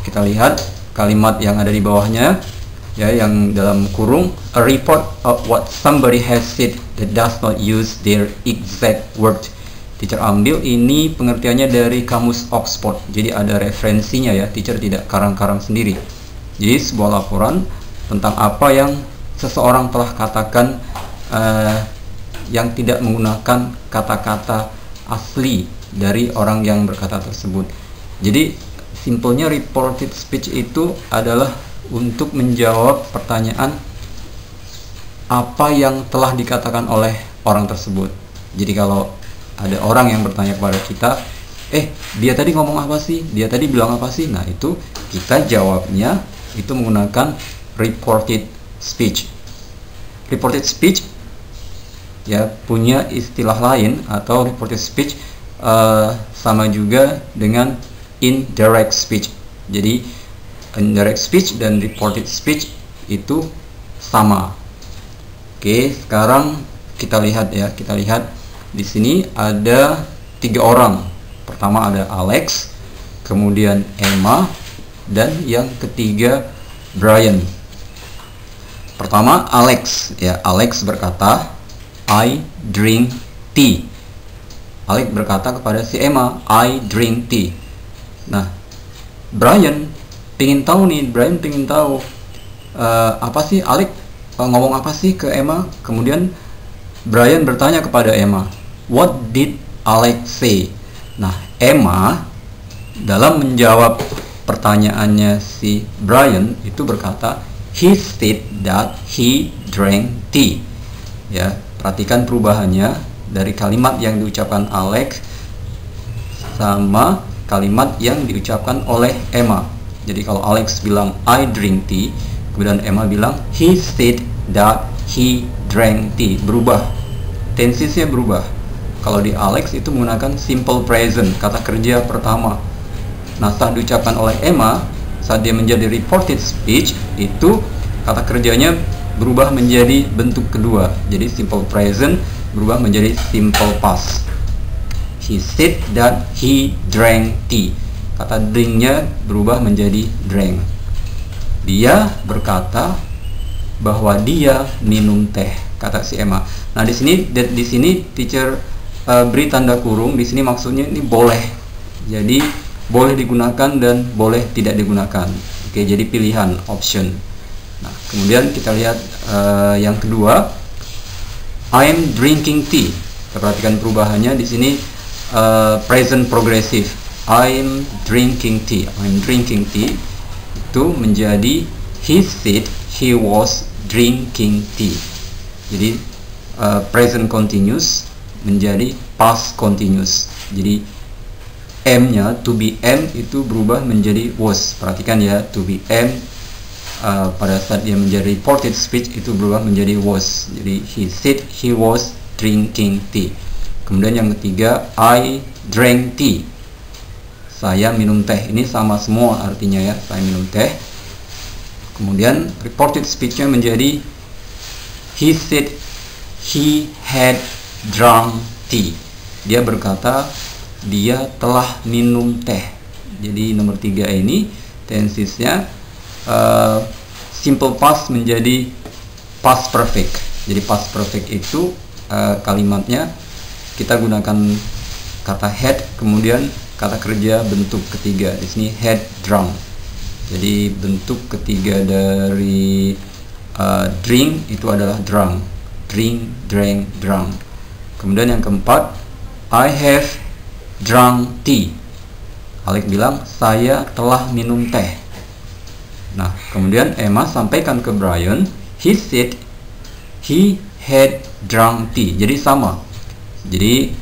kita lihat kalimat yang ada di bawahnya, ya, yang dalam kurung, a report of what somebody has said that does not use their exact word. Teacher ambil ini pengertiannya dari kamus Oxford, jadi ada referensinya ya, teacher tidak karang-karang sendiri. Jadi sebuah laporan tentang apa yang seseorang telah katakan yang tidak menggunakan kata-kata asli dari orang yang berkata tersebut. Jadi simpelnya reported speech itu adalah untuk menjawab pertanyaan apa yang telah dikatakan oleh orang tersebut. Jadi kalau ada orang yang bertanya kepada kita, dia tadi ngomong apa sih? Dia tadi bilang apa sih? Nah, itu kita jawabnya itu menggunakan reported speech. Reported speech ya punya istilah lain, atau reported speech sama juga dengan indirect speech. Jadi indirect speech dan reported speech itu sama. Oke, sekarang kita lihat ya, di sini ada 3 orang. Pertama ada Alex, kemudian Emma, dan yang ketiga Brian. Pertama Alex, ya, Alex berkata, I drink tea. Alex berkata kepada si Emma, I drink tea. Nah, Brian pingin tahu apa sih Alex ngomong apa sih ke Emma. Kemudian Brian bertanya kepada Emma, what did Alex say? Nah, Emma dalam menjawab pertanyaannya si Brian itu berkata, he said that he drank tea. Ya, perhatikan perubahannya dari kalimat yang diucapkan Alex sama kalimat yang diucapkan oleh Emma. Jadi kalau Alex bilang I drink tea, kemudian Emma bilang he said that he drank tea, berubah, tensisnya berubah. Kalau di Alex itu menggunakan simple present, kata kerja pertama. Nah, saat diucapkan oleh Emma, saat dia menjadi reported speech, itu kata kerjanya berubah menjadi bentuk kedua. Jadi simple present berubah menjadi simple past. He said that he drank tea. Kata drinknya berubah menjadi drank. Dia berkata bahwa dia minum teh, kata si Emma. Nah, di sini teacher beri tanda kurung. Di sini maksudnya ini boleh. Jadi boleh digunakan dan boleh tidak digunakan. Oke, jadi pilihan, option. Nah, kemudian kita lihat yang kedua, I am drinking tea. Perhatikan perubahannya di sini present progressive. I am drinking tea. I'm drinking tea itu menjadi he said he was drinking tea. Jadi present continuous menjadi past continuous. Jadi M-nya to be M itu berubah menjadi was. Perhatikan ya, to be M pada saat dia menjadi reported speech itu berubah menjadi was. Jadi he said he was drinking tea. Kemudian yang ketiga, I drank tea. Saya minum teh. Ini sama semua artinya ya, saya minum teh. Kemudian reported speech-nya menjadi he said he had drunk tea. Dia berkata dia telah minum teh. Jadi nomor 3 ini tensisnya simple past menjadi past perfect. Jadi past perfect itu kalimatnya kita gunakan kata had, kemudian kata kerja bentuk ketiga. Di sini had drunk. Jadi bentuk ketiga dari drink itu adalah drunk. Drink, drank, drunk. Kemudian yang keempat, I have drunk tea. Alex bilang saya telah minum teh. Nah, kemudian Emma sampaikan ke Brian, he said he had drunk tea. Jadi sama. Jadi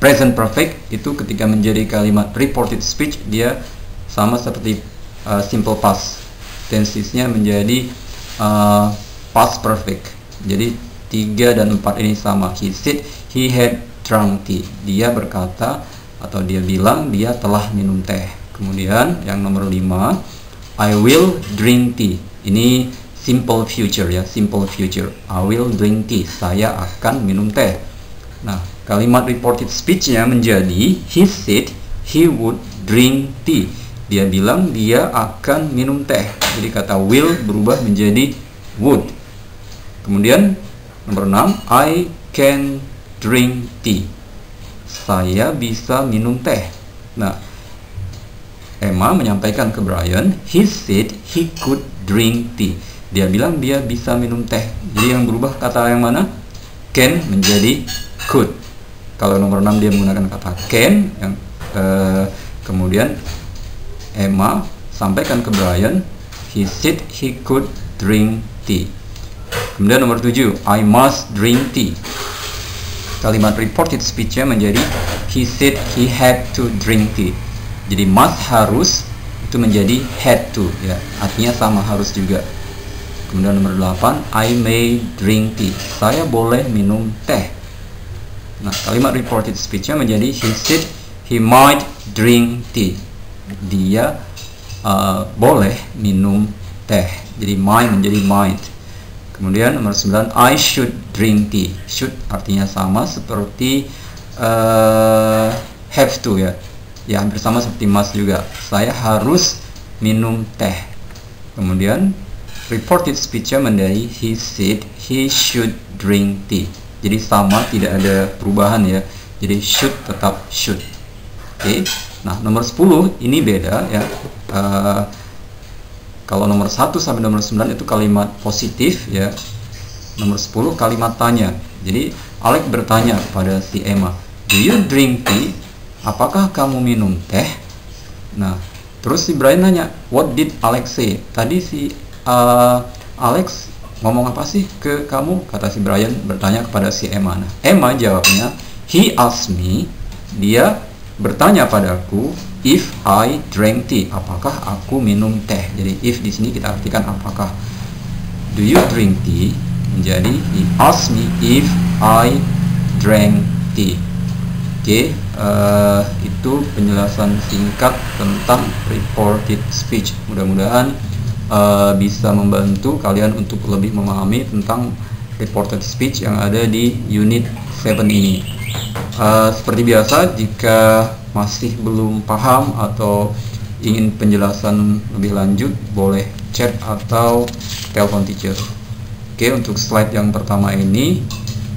present perfect itu ketika menjadi kalimat reported speech dia sama seperti simple past. Tensisnya menjadi past perfect. Jadi 3 dan 4 ini sama. He said he had drunk tea. Dia berkata atau dia bilang dia telah minum teh. Kemudian yang nomor 5, I will drink tea. Ini simple future ya, simple future. I will drink tea. Saya akan minum teh. Nah, kalimat reported speech-nya menjadi he said he would drink tea. Dia bilang dia akan minum teh. Jadi kata will berubah menjadi would. Kemudian nomor 6, I can drink tea. Saya bisa minum teh. Nah, Emma menyampaikan ke Brian, he said he could drink tea. Dia bilang dia bisa minum teh. Jadi yang berubah kata yang mana? Can menjadi could. Kalau nomor 6 dia menggunakan kata can, yang kemudian Emma sampaikan ke Brian, he said he could drink tea. Kemudian nomor 7, I must drink tea. Kalimat reported speech-nya menjadi he said he had to drink tea. Jadi must harus itu menjadi had to, ya. Artinya sama, harus juga. Kemudian nomor 8, I may drink tea. Saya boleh minum teh. Nah, kalimat reported speech-nya menjadi he said he might drink tea. Dia boleh minum teh. Jadi might menjadi might. Kemudian nomor 9, I should drink tea. Should artinya sama seperti have to, ya. Ya, hampir sama seperti must juga. Saya harus minum teh. Kemudian reported speech-nya menjadi he said he should drink tea. Jadi sama, tidak ada perubahan, ya. Jadi should tetap should. Oke. Nah, nomor 10 ini beda, ya. Kalau nomor 1 sampai nomor 9 itu kalimat positif, ya. Nomor 10 kalimat tanya. Jadi Alex bertanya pada si Emma, do you drink tea? Apakah kamu minum teh? Nah, terus si Brian nanya, what did Alex say? Tadi si Alex ngomong apa sih ke kamu? Kata si Brian bertanya kepada si Emma. Nah, Emma jawabnya, he asked me, dia bertanya padaku, if I drank tea, apakah aku minum teh. Jadi if di sini kita artikan apakah. Do you drink tea? Menjadi he asked me if I drank tea. Oke, itu penjelasan singkat tentang reported speech. Mudah-mudahan bisa membantu kalian untuk lebih memahami tentang reported speech yang ada di unit 7 ini. Seperti biasa, jika masih belum paham atau ingin penjelasan lebih lanjut, boleh chat atau telepon teacher. Oke, untuk slide yang pertama ini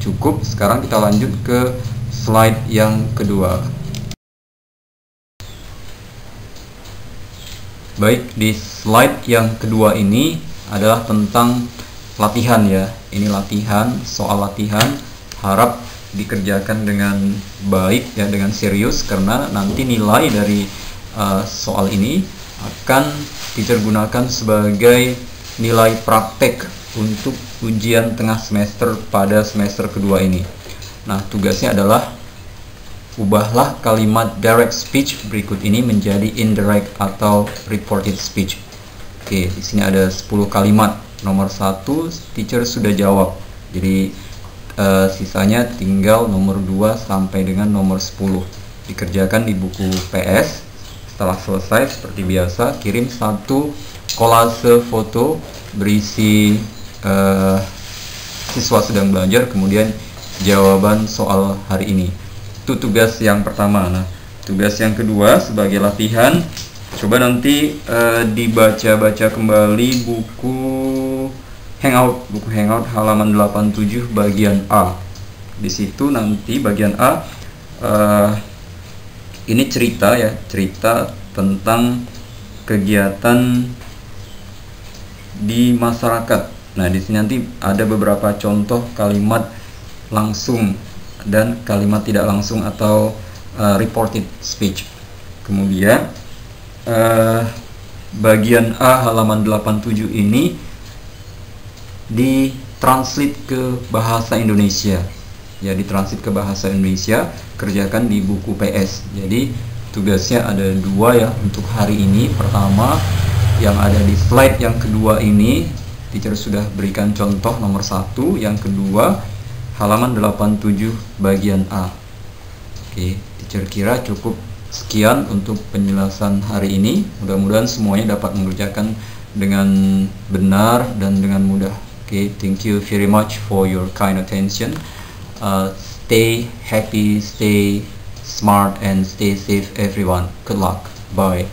cukup. Sekarang kita lanjut ke slide yang kedua. Baik, di slide yang kedua ini adalah tentang latihan, ya. Ini latihan, soal latihan. Harap dikerjakan dengan baik, ya, dengan serius, karena nanti nilai dari soal ini akan teacher gunakan sebagai nilai praktek untuk ujian tengah semester pada semester kedua ini. Nah, tugasnya adalah ubahlah kalimat direct speech berikut ini menjadi indirect atau reported speech. Oke, di sini ada 10 kalimat. Nomor 1 teacher sudah jawab. Jadi sisanya tinggal nomor 2 sampai dengan nomor 10. Dikerjakan di buku PS. Setelah selesai, seperti biasa, kirim 1 kolase foto berisi siswa sedang belajar, kemudian jawaban soal hari ini. Itu tugas yang pertama. Nah, tugas yang kedua sebagai latihan, coba nanti dibaca-baca kembali buku Hangout halaman 87 bagian A. Di situ nanti bagian A ini cerita, ya, cerita tentang kegiatan di masyarakat. Nah, di sini nanti ada beberapa contoh kalimat langsung dan kalimat tidak langsung atau reported speech. Kemudian bagian A halaman 87 ini ditranslate ke bahasa Indonesia. Ya, ditranslate ke bahasa Indonesia, kerjakan di buku PS. Jadi tugasnya ada 2, ya, untuk hari ini. Pertama, yang ada di slide yang kedua ini teacher sudah berikan contoh nomor 1. Yang kedua, halaman 87 bagian A. Oke, teacher kira cukup sekian untuk penjelasan hari ini. Mudah-mudahan semuanya dapat mengerjakan dengan benar dan dengan mudah. Oke, thank you very much for your kind attention. Stay happy, stay smart, and stay safe everyone. Good luck. Bye.